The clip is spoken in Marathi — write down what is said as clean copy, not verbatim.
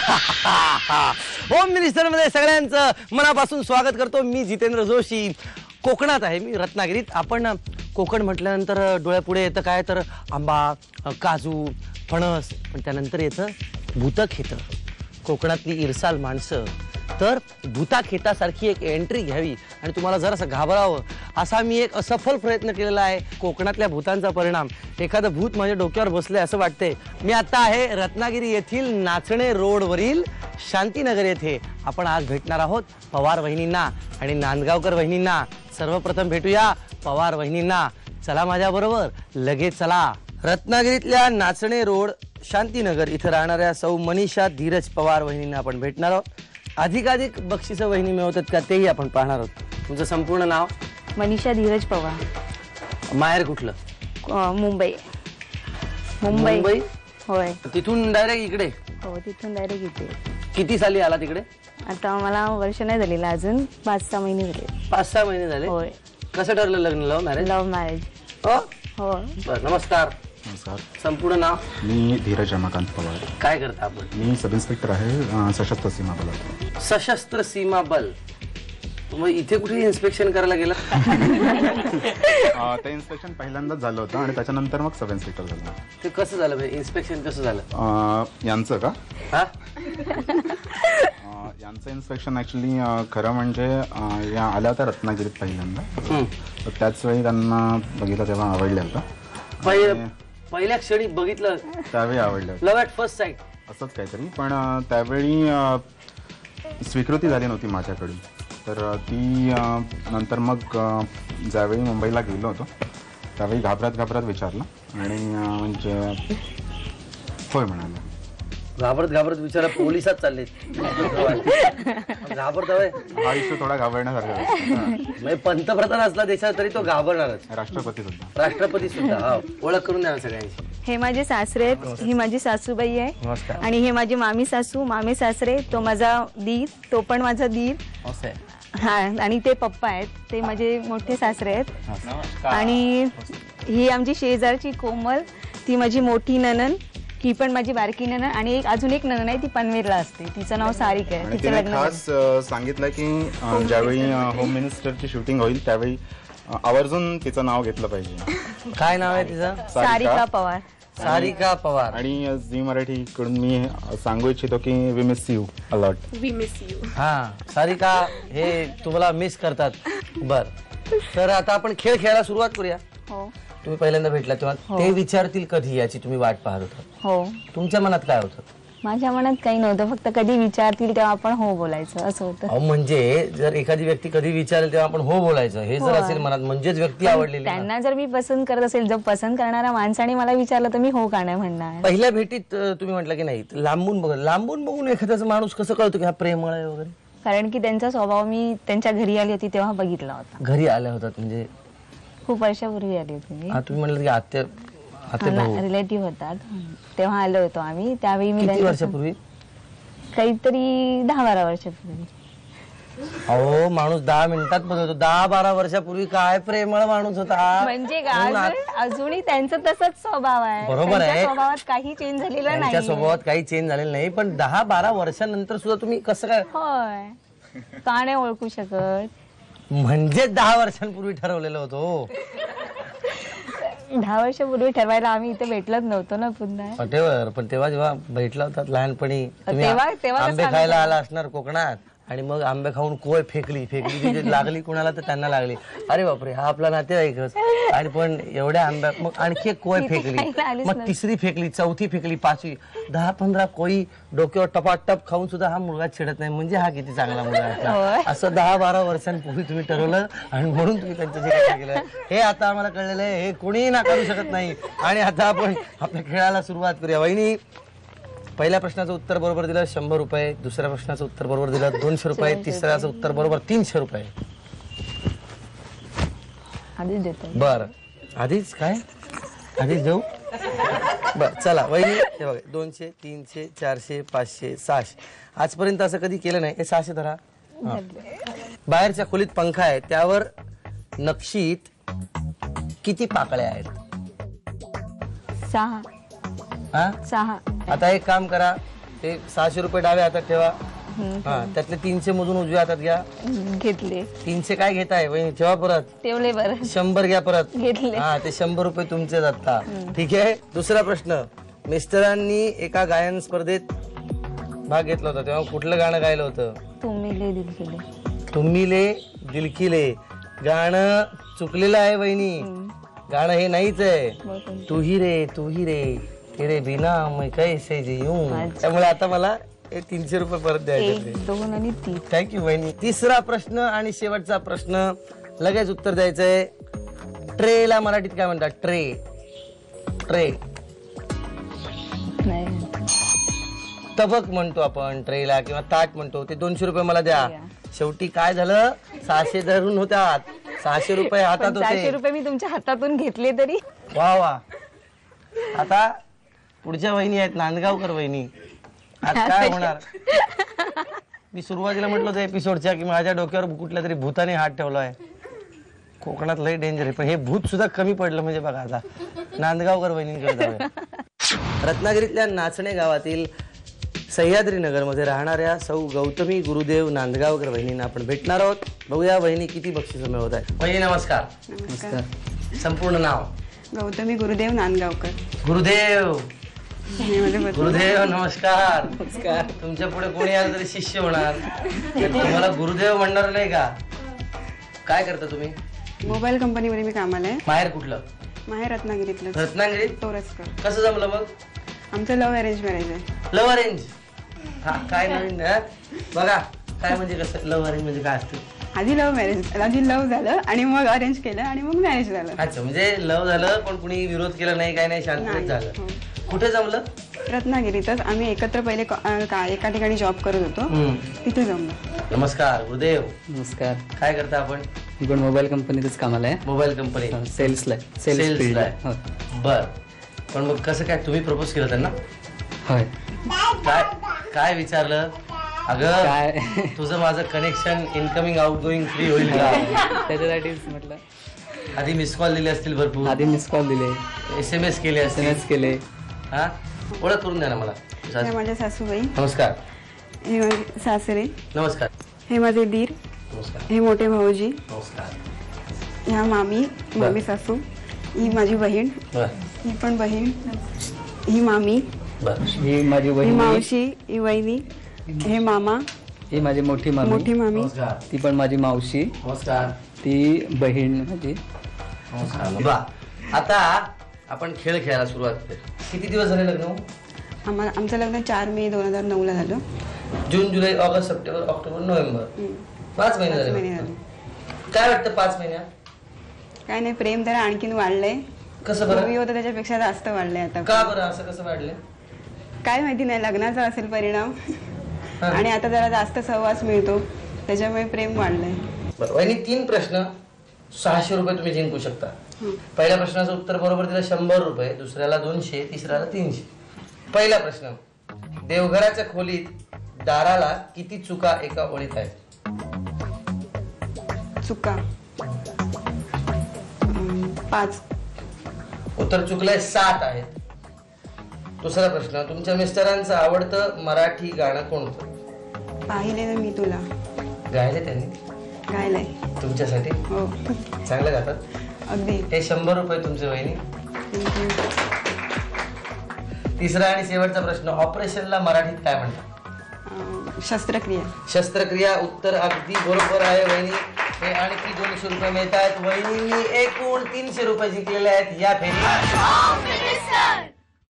होम मिनिस्टर मध्ये सगळ्यांचं मनापासून स्वागत करतो। मी जितेंद्र जोशी। कोकणात आहे मी, रत्नागिरीत। आपण कोकण म्हटल्यानंतर डोळ्यापुढे येतं काय तर आंबा, काजू, फणस, पण त्यानंतर येतं भूतखेत। कोकणातली इरसाल माणसं तर भूताखेतासारखी एक एंट्री घ्यावी आणि तुम्हाला जरासं घाबरावं असा मी एक असफल प्रयत्न केलेला आहे। कोकणातल्या भूतांचा परिणाम, एखादं भूत माझ्या डोक्यावर बसले असं वाटतंय। मी आता आहे रत्नागिरी येथील नाचणे रोडवरील शांतीनगर येथे। आपण आज भेटणार आहोत पवार वहिनींना आणि नांदगावकर वहिनींना। सर्वप्रथम भेटूया पवार वहिनींना। चला माझ्याबरोबर, लगेच चला। रत्नागिरीतल्या नाचणे रोड शांतीनगर इथं राहणाऱ्या सौ मनीषा धीरज पवार वहिनींना आपण भेटणार आहोत। अधिकाधिक बक्षीस वहिनी मिळवतात का तेही आपण पाहणार आहोत। तुमचं संपूर्ण नाव? मनीषा धीरज पवार। माहेर कुठलं? मुंबई। मुंबई? होय। तिथून डायरेक्ट इकडे? हो, तिथून डायरेक्ट इथे। किती साली आला तिकडे? आता मला वर्ष नाही झालेलं अजून, 5-6 महिने झाले। 5-6 महिने झाले? होय। कसं ठरलं लग्न? Love marriage? Love marriage. हो हो। बरं, नमस्कार। नमस्कार। संपूर्ण नाव? मी धीरज रमाकांत पवार। काय करता आपण? मी सब इन्स्पेक्टर आहे सशस्त्र सीमा बलात। सशस्त्र सीमा बल? मग इथे कुठे इन्स्पेक्शन करायला गेला? ते इन्स्पेक्शन पहिल्यांदाच झालं होतं आणि त्याच्यानंतर मग सब इन्स्पेक्टर झालं। ते कसं झालं? इन्स्पेक्शन कसं झालं? यांचं का? हा, यांचं इन्स्पेक्शन ॲक्च्युली खरं म्हणजे या आल्या होत्या रत्नागिरीत पहिल्यांदा। तर त्याच वेळी त्यांना बघितलं तेव्हा आवडलं होतं। पहिल्या क्षणी बघितलं त्यावेळी आवडलं, लव्ह ॲट फर्स्ट साईट असंच काहीतरी। पण त्यावेळी स्वीकृती झाली नव्हती माझ्याकडून। तर ती नंतर मग ज्यावेळी मुंबईला गेलो होतो त्यावेळी घाबरत विचारलं आणि म्हणजे होय म्हणाले। घाबरत विचारा पोलिसात चालले घाबरत हवंय। हा इश्यू थोडा घाबरण्यासारखा। पंतप्रधान असला देशात तरी तो घाबरणारच। राष्ट्रपती सुद्धा। हा, ओळख करून द्या सगळ्यांची। हे माझे सासरे आहेत, ही माझी सासूबाई आहे। नमस्कार। आणि हे माझी मामी सासू, मामे सासरे, तो माझा दीर, तो पण माझा दीर। हा, आणि ते पप्पा आहेत, ते माझे मोठे सासरे आहेत। आणि ही आमची शेजारची कोमल, ती माझी मोठी नणंद, ही पण माझी बारकी नणंद। आणि अजून एक नणंद आहे, ती पनवेलला असते, तिचं नाव सारिका आहे। तिचं लग्न खास सांगितलं की ज्यावेळी होम मिनिस्टरची शूटिंग होईल त्यावेळी आवर्जून तिचं नाव घेतलं पाहिजे। काय नाव आहे तिचं? सारिका पवार। सारिका पवार। आणि झी मराठीकडून मी सांगू इच्छितो की we miss you a lot. We miss you. हा, सारिका हे तुम्हाला मिस करतात। बर, तर आता आपण खेळ खेळायला सुरुवात करूया। हो। तुम्ही पहिल्यांदा भेटला तेव्हा ते विचारतील कधी याची तुम्ही वाट पाहत होता? हो। तुमच्या मनात काय होतं? माझ्या मनात काही नव्हतं, फक्त कधी विचारतील तेव्हा आपण हो बोलायचं, असं होतं। म्हणजे जर एखादी व्यक्ती कधी विचारेल तेव्हा आपण हो बोलायचं, हे जर असेल मनात म्हणजेच व्यक्ती आवडलेली। त्यांना जर मी पसंत करत असेल, जर पसंत करणाऱ्या माणसाने मला विचारलं तर मी हो का नाही म्हणणार। पहिल्या भेटीत तुम्ही म्हटलं की नाही लांबून बघून एखाद्याचा माणूस कसं कळतो की हा प्रेमळ आहे वगैरे? कारण की त्यांचा स्वभाव मी त्यांच्या घरी आली होती तेव्हा बघितला होता। घरी आल्या होतात म्हणजे? खूप वर्षापूर्वी आली होती मी। तुम्ही म्हणलं की आत्या रिलेटिव्ह होतात तेव्हा आलो होतो आम्ही। त्यावेळी मी किती वर्षापूर्वी? काहीतरी 10-12 वर्षापूर्वी। अहो, माणूस 10 मिनिटात बदलतो। 10-12 वर्षापूर्वी काय प्रेमळ माणूस होता। म्हणजे अजूनही त्यांचं तसंच स्वभाव आहे। बरोबर आहे, स्वभावात काही चेंज झालेला नाही। त्यांच्या स्वभावात काही चेंज झालेलं नाही, पण 10-12 वर्षानंतर सुद्धा तुम्ही कसं काय? होय, का नाही ओळखू शकत? म्हणजे 10 वर्षांपूर्वी ठरवलेलं होतं। 10 वर्षापूर्वी ठरवायला आम्ही इथे भेटलत नव्हतो ना पुन्हा। अटेवर, पण तेव्हा जेव्हा भेटला होतात लहानपणी तुम्ही तेव्हा आंबे खायला आला असणार कोकणात आणि मग आंबे खाऊन कोय फेकली जी लागली कुणाला तर त्यांना लागली। अरे बापरे, हा आपला नातेवाईकच। आणि पण एवढ्या आंब्या मग आणखी एक कोय फेकली, मग तिसरी फेकली, चौथी फेकली, 5वी, 10-15 कोई डोक्यावर टपाटप खाऊन सुद्धा हा मुलगा छेडत नाही, म्हणजे हा किती चांगला मुलगा आहे। असं 10-12 वर्षांपूर्वी तुम्ही ठरवलं आणि म्हणून तुम्ही त्यांच्याशी काय केलं हे आता आम्हाला कळलेलं आहे। हे कोणीही नाकारू शकत नाही। आणि आता आपण आपल्या खेळाला सुरुवात करूया। वहिनी, पहिल्या प्रश्नाचं उत्तर बरोबर दिलं 100 रुपये, दुसऱ्या प्रश्नाचं उत्तर बरोबर दिलं 200 रुपये, तिसऱ्याचं उत्तर बरोबर 300 रुपये। आधीच देतो। बर, आधीच काय? आधीच देऊ? बर, चला वहिनी, हे बघा 200, 300, 400, 500, 600। आजपर्यंत असं कधी केलं नाही। हे 600 धरा। बाहेरच्या खोलीत पंखा आहे, त्यावर नक्षीत किती पाकळ्या आहेत? 6। हा, 6। आता एक काम करा, ते 600 रुपये डाव्या हातात ठेवा. हा, त्यातले 300 मोजून उजव्या हातात घ्या. घेतले 300 काय घेताय वहिनी? ठेवा परत. तेवढे बरं 100 घ्या परत. घेतले. हा, ते 100 रुपये तुमचे आता. ठीक आहे. दुसरा प्रश्न, मिस्टरांनी एका गायन स्पर्धेत भाग घेतला होता तेव्हा कुठलं गाणं गायलं होतं? तुम्ही लय दिल केले. तुम्ही ले दिलखिले. गाणं चुकलेलं आहे वहिनी. गाणं हे नाहीच आहे. तू ही रे तेरे बिना मैं कैसे जीऊं. त्यामुळे आता मला 300 रुपये परत द्यायचे. 1, 2 आणि 3. थँक्यू वहिनी. तिसरा प्रश्न आणि शेवटचा प्रश्न, लगेच उत्तर द्यायचंय. ट्रेला मराठीत काय म्हणतात? ट्रे. नाही तबक म्हणतो आपण ट्रेला, किंवा ताट म्हणतो. ते 200 रुपये मला द्या. शेवटी काय झालं? 600 धरून होत्यात. 600 रुपये हातात 600 होते. रुपये मी तुमच्या हातातून घेतले तरी. वा वा. आता पुढच्या वहिनी आहेत नांदगावकर वहिनी. आज काय होणार? मी सुरुवातीला म्हटलं होतं एपिसोडच्या की माझ्या डोक्यावर कुठल्या तरी भूताने हात ठेवलाय. कोकणात लय डेंजर आहे, पण हे भूत सुद्धा कमी पडलं म्हणजे बघा. आता नांदगावकर वहिनींकडे जाऊया. रत्नागिरीतल्या नाचणे गावातील सह्याद्री नगरमध्ये राहणाऱ्या सौ गौतमी गुरुदेव नांदगावकर वहिनींना आपण भेटणार आहोत. बघूया वहिनी किती बक्षीस मिळवत आहे. वहिनी नमस्कार. नमस्कार. संपूर्ण नाव? गौतमी गुरुदेव नांदगावकर. गुरुदेव. गुरुदेव नमस्कार. नमस्कार. तुमच्या पुढे कोणी आलं तरी शिष्य होणार, तुम्हाला गुरुदेव म्हणणार नाही का? काय करता तुम्ही? मोबाईल कंपनीमध्ये मी कामाला आहे. माहेर कुठलं? माहेर रत्नागिरीतलं. रत्नागिरीत. तोरसकर. कसं जमलं मग? आमचं लव्ह अरेंज मॅरेज आहे. Love arrange. हा, काय नवीन बघा. काय म्हणजे कसं लव्ह अरेंज म्हणजे काय असतं? आधी लव्ह झालं आणि मग अरेंज केलं आणि मग मॅरेज झालं. अच्छा, म्हणजे लव्ह झालं पण कुणी विरोध केला नाही, काय नाही, शांततेत झालं. हो. कुठे जमलं? रत्नागिरीतच. आम्ही एकत्र पहिले एका ठिकाणी जॉब करत होतो, तिथे जमलं. नमस्कार गुरुदेव. नमस्कार. काय करता आपण? मी पण मोबाईल कंपनीतच कामाला आहे. Mobile company. सेल्सला. सेल्सला आहे. बर. पण मग कसं काय तुम्ही प्रपोज केलं त्यांना? होय. काय काय विचारलं? अगं काय तुझं माझं कनेक्शन इनकमिंग आउटगोईंग फ्री होईल का? त्याच्यासाठीच म्हटलं. आधी मिस कॉल दिले असतील भरपूर. आधी मिस कॉल दिले, SMS केले असतील. SMS केले. हा, ओळख करून द्या ना मला. त्या माझ्या सासूबाई. नमस्कार. हे माझे सासरे. नमस्कार. हे माझे दीर. नमस्कार. हे मोठे भाऊजी. नमस्कार. ह्या मामी सासू. ही माझी बहीण. बर ही पण बहीण. ही मामी. बर. ही माझी ही वहिनी. मावशी. ही वहिनी. हे मामा. ही माझी मोठी मोठी मामी. मामी. नमस्कार. ती पण माझी मावशी. नमस्कार. ती बहीण माझी. नमस्कार. बा, आता आपण खेळ खेळायला सुरुवात करू. किती दिवस झाले लग्न? आमचं लग्न 4 मे 2009 झालं. जून, जुलै, ऑगस्ट, सप्टेंबर, ऑक्टोबर, नोव्हेंबर. 5 महिने 5 महिने झाले. झाले. काय वाटतं 5 महिन्यात? काय नाही, प्रेम जरा आणखीन वाढलंय. कसं बरं? पूर्वी होतं त्याच्यापेक्षा जास्त वाढलंय आता. का बरं असं कसं वाढलं? काय माहिती नाही, लग्नाचा असेल परिणाम. हा. आणि आता जरा जास्त सहवास मिळतो त्याच्यामुळे प्रेम वाढलंय. बरं वहिनी, 3 प्रश्न, 600 रुपये तुम्ही जिंकू शकता. पहिल्या प्रश्नाचं उत्तर बरोबर दिलं 100 रुपये, दुसऱ्याला 200, तिसऱ्याला 300. पहिला प्रश्न, देवघराच्या खोलीत दाराला किती चुका एका ओळीत आहेत? चुका 5. उत्तर चुकलंय, 7 आहेत. दुसरा प्रश्न, तुमच्या मिस्टरांचं आवडतं मराठी गाणं कोणतं? पाहिले ना मी तुला. गायले त्यांनी? गायलंय. तुमच्यासाठी? हो, चांगलं गातात. अगदी. हे 100 रुपये तुमचे वहिनी. तिसरा आणि शेवटचा प्रश्न, ऑपरेशनला मराठीत काय म्हणतात? शस्त्रक्रिया. शस्त्रक्रिया. उत्तर अगदी बरोबर आहे वहिनी. हे आणखी 200 रुपये मिळत आहेत. वहिनींनी एकूण 300 रुपये जिंकलेले आहेत या फेरीत.